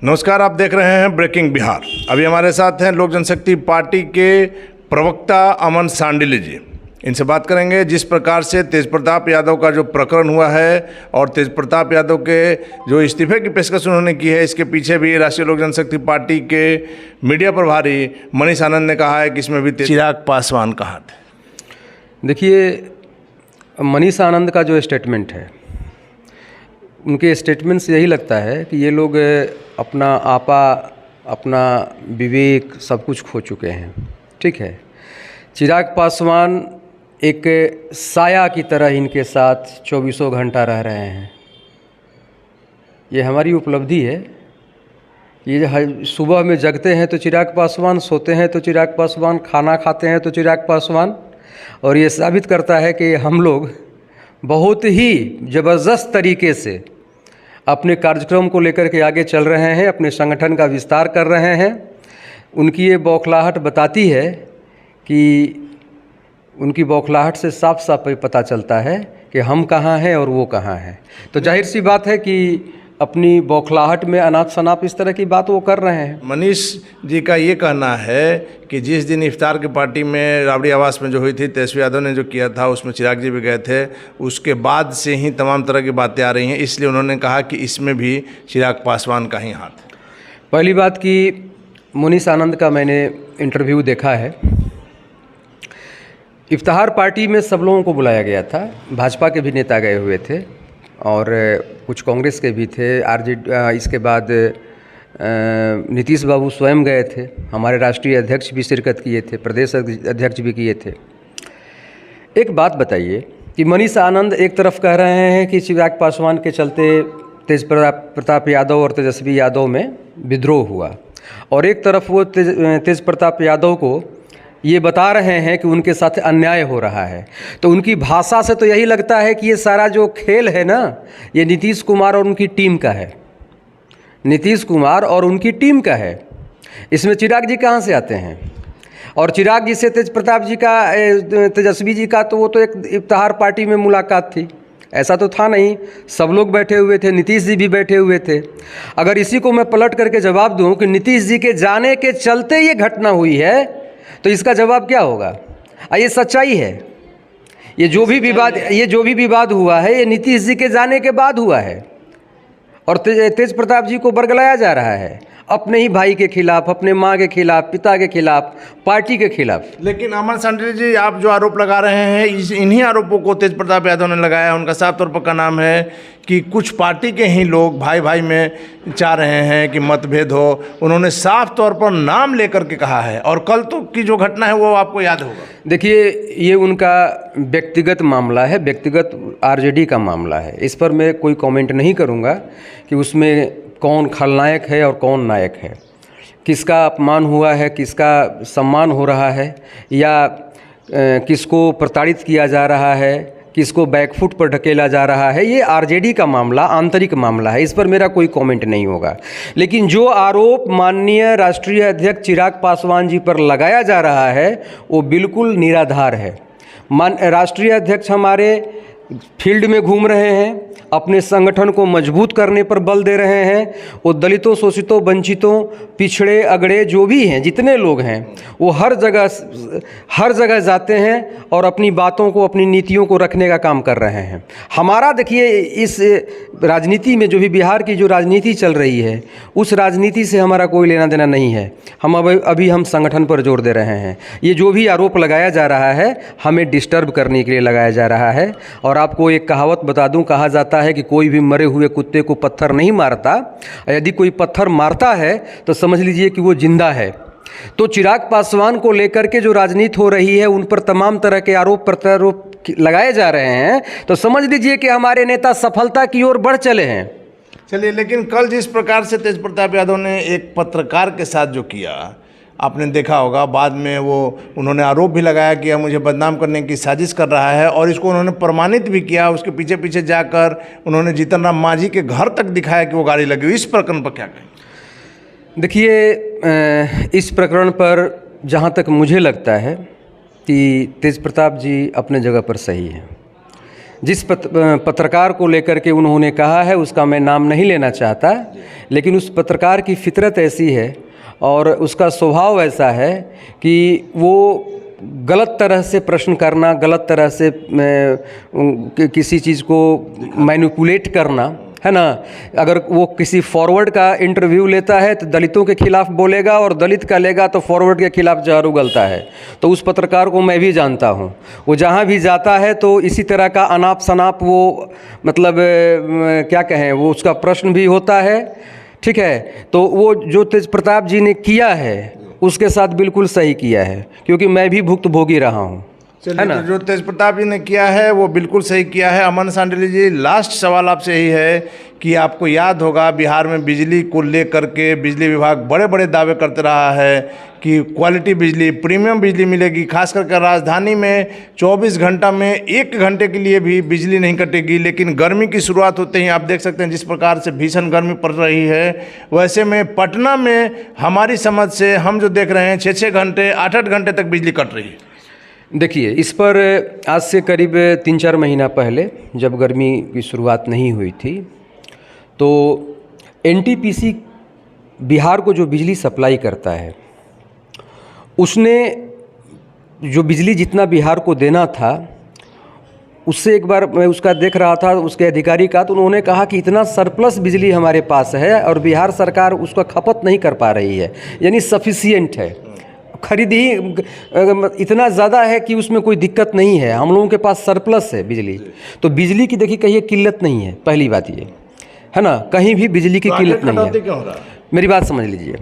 नमस्कार, आप देख रहे हैं ब्रेकिंग बिहार। अभी हमारे साथ हैं लोक जनशक्ति पार्टी के प्रवक्ता अमन सांडिल्य जी। इनसे बात करेंगे जिस प्रकार से तेजप्रताप यादव का जो प्रकरण हुआ है और तेजप्रताप यादव के जो इस्तीफे की पेशकश उन्होंने की है, इसके पीछे भी राष्ट्रीय लोक जनशक्ति पार्टी के मीडिया प्रभारी मनीष आनंद ने कहा है कि इसमें भी चिराग पासवान कहा थे। देखिए, मनीष आनंद का जो स्टेटमेंट है, उनके स्टेटमेंट से यही लगता है कि ये लोग अपना आपा, अपना विवेक सब कुछ खो चुके हैं। ठीक है, चिराग पासवान एक साया की तरह इनके साथ 24 घंटा रह रहे हैं। ये हमारी उपलब्धि है। ये सुबह में जगते हैं तो चिराग पासवान, सोते हैं तो चिराग पासवान, खाना खाते हैं तो चिराग पासवान। और ये साबित करता है कि हम लोग बहुत ही ज़बरदस्त तरीके से अपने कार्यक्रम को लेकर के आगे चल रहे हैं, अपने संगठन का विस्तार कर रहे हैं। उनकी ये बौखलाहट बताती है कि उनकी बौखलाहट से साफ साफ पता चलता है कि हम कहाँ हैं और वो कहाँ हैं। तो जाहिर सी बात है कि अपनी बौखलाहट में अनाप शनाप इस तरह की बात वो कर रहे हैं। मनीष जी का ये कहना है कि जिस दिन इफ्तार की पार्टी में राबड़ी आवास में जो हुई थी, तेजस्वी यादव ने जो किया था, उसमें चिराग जी भी गए थे, उसके बाद से ही तमाम तरह की बातें आ रही हैं। इसलिए उन्होंने कहा कि इसमें भी चिराग पासवान का ही हाथ है। पहली बात कि मनीष आनंद का मैंने इंटरव्यू देखा है। इफ्तार पार्टी में सब लोगों को बुलाया गया था। भाजपा के भी नेता गए हुए थे और कुछ कांग्रेस के भी थे। इसके बाद नीतीश बाबू स्वयं गए थे, हमारे राष्ट्रीय अध्यक्ष भी शिरकत किए थे, प्रदेश अध्यक्ष भी किए थे। एक बात बताइए कि मनीष आनंद एक तरफ कह रहे हैं कि चिराग पासवान के चलते तेजप्रताप यादव और तेजस्वी यादव में विद्रोह हुआ, और एक तरफ वो तेजप्रताप यादव को ये बता रहे हैं कि उनके साथ अन्याय हो रहा है। तो उनकी भाषा से तो यही लगता है कि ये सारा जो खेल है ना, ये नीतीश कुमार और उनकी टीम का है। नीतीश कुमार और उनकी टीम का है। इसमें चिराग जी कहाँ से आते हैं? और चिराग जी से तेजप्रताप जी का, तेजस्वी जी का, तो वो तो एक इफ्तार पार्टी में मुलाकात थी, ऐसा तो था नहीं। सब लोग बैठे हुए थे, नीतीश जी भी बैठे हुए थे। अगर इसी को मैं पलट करके जवाब दूँ कि नीतीश जी के जाने के चलते ये घटना हुई है, तो इसका जवाब क्या होगा? ये सच्चाई है। ये जो भी विवाद हुआ है, ये नीतीश जी के जाने के बाद हुआ है। और तेज प्रताप जी को बरगलाया जा रहा है अपने ही भाई के खिलाफ, अपने माँ के खिलाफ, पिता के खिलाफ, पार्टी के खिलाफ। लेकिन अमन सांडिल्य जी, आप जो आरोप लगा रहे हैं, इन्हीं आरोपों को तेजप्रताप यादव ने लगाया। उनका साफ तौर पर का नाम है कि कुछ पार्टी के ही लोग भाई भाई में चाह रहे हैं कि मतभेद हो। उन्होंने साफ तौर पर नाम लेकर के कहा है, और कल तो की जो घटना है वो आपको याद होगा। देखिए, ये उनका व्यक्तिगत मामला है, व्यक्तिगत आरजेडी का मामला है। इस पर मैं कोई कमेंट नहीं करूँगा कि उसमें कौन खलनायक है और कौन नायक है, किसका अपमान हुआ है, किसका सम्मान हो रहा है, या किसको प्रताड़ित किया जा रहा है, किसको बैकफुट पर ढकेला जा रहा है। ये आरजेडी का मामला, आंतरिक मामला है, इस पर मेरा कोई कमेंट नहीं होगा। लेकिन जो आरोप माननीय राष्ट्रीय अध्यक्ष चिराग पासवान जी पर लगाया जा रहा है, वो बिल्कुल निराधार है। राष्ट्रीय अध्यक्ष हमारे फील्ड में घूम रहे हैं, अपने संगठन को मजबूत करने पर बल दे रहे हैं। वो दलितों, शोषितों, वंचितों, पिछड़े अगड़े जो भी हैं, जितने लोग हैं, वो हर जगह जाते हैं और अपनी बातों को, अपनी नीतियों को रखने का काम कर रहे हैं। हमारा देखिए, इस राजनीति में जो भी बिहार की जो राजनीति चल रही है, उस राजनीति से हमारा कोई लेना देना नहीं है। हम अभी हम संगठन पर जोर दे रहे हैं। ये जो भी आरोप लगाया जा रहा है, हमें डिस्टर्ब करने के लिए लगाया जा रहा है। और आपको एक कहावत बता दूं, कहा जाता है कि कोई भी मरे हुए कुत्ते को पत्थर नहीं मारता। यदि कोई पत्थर मारता है तो समझ लीजिए कि वो जिंदा है। तो चिराग पासवान को लेकर के जो राजनीति हो रही है, उन पर तमाम तरह के आरोप प्रत्यारोप लगाए जा रहे हैं, तो समझ लीजिए कि हमारे नेता सफलता की ओर बढ़ चले हैं। चलिए, लेकिन कल जिस प्रकार से तेजप्रताप यादव ने एक पत्रकार के साथ जो किया, आपने देखा होगा। बाद में उन्होंने आरोप भी लगाया कि यह मुझे बदनाम करने की साजिश कर रहा है, और इसको उन्होंने प्रमाणित भी किया। उसके पीछे पीछे जाकर उन्होंने जीतन राम मांझी के घर तक दिखाया कि वो गाड़ी लगी हुई। इस प्रकरण पर क्या कहें? देखिए, इस प्रकरण पर जहाँ तक मुझे लगता है कि तेजप्रताप जी अपने जगह पर सही हैं। जिस पत्रकार को लेकर के उन्होंने कहा है उसका मैं नाम नहीं लेना चाहता, लेकिन उस पत्रकार की फितरत ऐसी है और उसका स्वभाव ऐसा है कि वो गलत तरह से प्रश्न करना, गलत तरह से किसी चीज़ को मैनिपुलेट करना, है ना। अगर वो किसी फॉरवर्ड का इंटरव्यू लेता है तो दलितों के खिलाफ बोलेगा और दलित का लेगा तो फॉरवर्ड के खिलाफ जहर उगलता है। तो उस पत्रकार को मैं भी जानता हूँ, वो जहाँ भी जाता है तो इसी तरह का अनाप शनाप वो मतलब क्या कहें, वो उसका प्रश्न भी होता है, ठीक है। तो वो जो तेज प्रताप जी ने किया है उसके साथ बिल्कुल सही किया है, क्योंकि मैं भी भुक्तभोगी रहा हूँ, है ना। तो जो तेज प्रताप जी ने किया है वो बिल्कुल सही किया है। अमन सांडिल्य जी, लास्ट सवाल आपसे यही है कि आपको याद होगा बिहार में बिजली को लेकर के बिजली विभाग बड़े बड़े दावे करते रहा है कि क्वालिटी बिजली, प्रीमियम बिजली मिलेगी। खास करके राजधानी में 24 घंटा में 1 घंटे के लिए भी बिजली नहीं कटेगी। लेकिन गर्मी की शुरुआत होते ही आप देख सकते हैं जिस प्रकार से भीषण गर्मी पड़ रही है, वैसे में पटना में हमारी समझ से हम जो देख रहे हैं 6-6 घंटे 8-8 घंटे तक बिजली कट रही है। देखिए, इस पर आज से करीब 3-4 महीना पहले जब गर्मी की शुरुआत नहीं हुई थी तो एनटीपीसी बिहार को जो बिजली सप्लाई करता है उसने जो बिजली जितना बिहार को देना था उससे एक बार मैं उसका देख रहा था उसके अधिकारी का, तो उन्होंने कहा कि इतना सरप्लस बिजली हमारे पास है और बिहार सरकार उसका खपत नहीं कर पा रही है, यानी सफिशिएंट है, खरीद ही इतना ज़्यादा है कि उसमें कोई दिक्कत नहीं है, हम लोगों के पास सरप्लस है बिजली। तो बिजली की देखिए कहीं किल्लत नहीं है, पहली बात ये है ना, कहीं भी बिजली की किल्लत नहीं है। मेरी बात समझ लीजिए,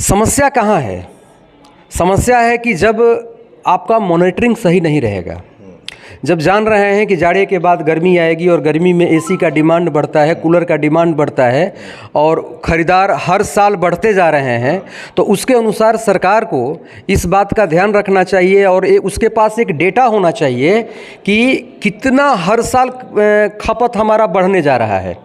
समस्या कहाँ है? समस्या है कि जब आपका मॉनिटरिंग सही नहीं रहेगा, जब जान रहे हैं कि जाड़े के बाद गर्मी आएगी और गर्मी में एसी का डिमांड बढ़ता है, कूलर का डिमांड बढ़ता है और ख़रीदार हर साल बढ़ते जा रहे हैं, तो उसके अनुसार सरकार को इस बात का ध्यान रखना चाहिए और उसके पास एक डेटा होना चाहिए कि कितना हर साल खपत हमारा बढ़ने जा रहा है।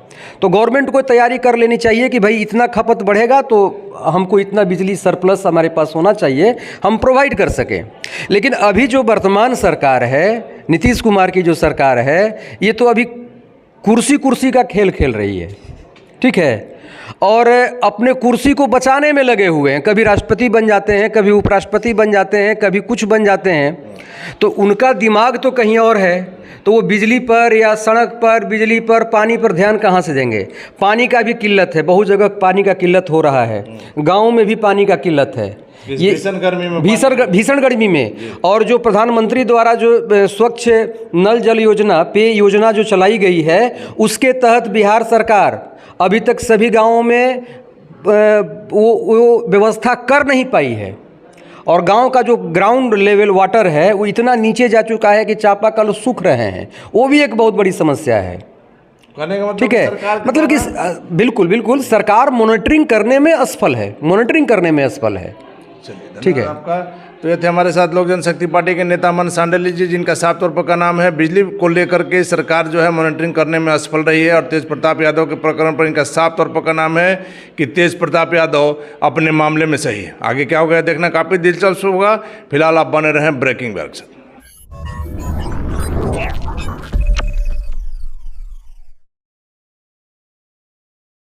तो गवर्नमेंट को तैयारी कर लेनी चाहिए कि भाई इतना खपत बढ़ेगा तो हमको इतना बिजली सरप्लस हमारे पास होना चाहिए, हम प्रोवाइड कर सकें। लेकिन अभी जो वर्तमान सरकार है, नीतीश कुमार की जो सरकार है, ये तो अभी कुर्सी का खेल खेल रही है, ठीक है, और अपने कुर्सी को बचाने में लगे हुए हैं। कभी राष्ट्रपति बन जाते हैं, कभी उपराष्ट्रपति बन जाते हैं, कभी कुछ बन जाते हैं, तो उनका दिमाग तो कहीं और है। तो वो बिजली पर या सड़क पर, बिजली पर, पानी पर ध्यान कहाँ से देंगे? पानी का भी किल्लत है, बहुत जगह पानी का किल्लत हो रहा है, गाँव में भी पानी का किल्लत है, ये भीषण गर्मी में। और जो प्रधानमंत्री द्वारा जो स्वच्छ नल जल योजना, पेय योजना जो चलाई गई है, उसके तहत बिहार सरकार अभी तक सभी गाँवों में वो व्यवस्था कर नहीं पाई है और गांव का जो ग्राउंड लेवल वाटर है वो इतना नीचे जा चुका है कि चापाकल सूख रहे हैं, वो भी एक बहुत बड़ी समस्या है। ठीक है, मतलब कि बिल्कुल सरकार मॉनिटरिंग करने में असफल है, ठीक है। आपका तो ये थे हमारे साथ लोक जनशक्ति पार्टी के नेता अमन सांडिल्य जी, जिनका साफ तौर पर का नाम है बिजली को लेकर के सरकार जो है मॉनिटरिंग करने में असफल रही है, और तेज प्रताप यादव के प्रकरण पर इनका साफ तौर पर का नाम है कि तेज प्रताप यादव अपने मामले में सही है। आगे क्या होगा देखना काफ़ी दिलचस्प होगा। फिलहाल आप बने रहें ब्रेकिंग बिहार के साथ।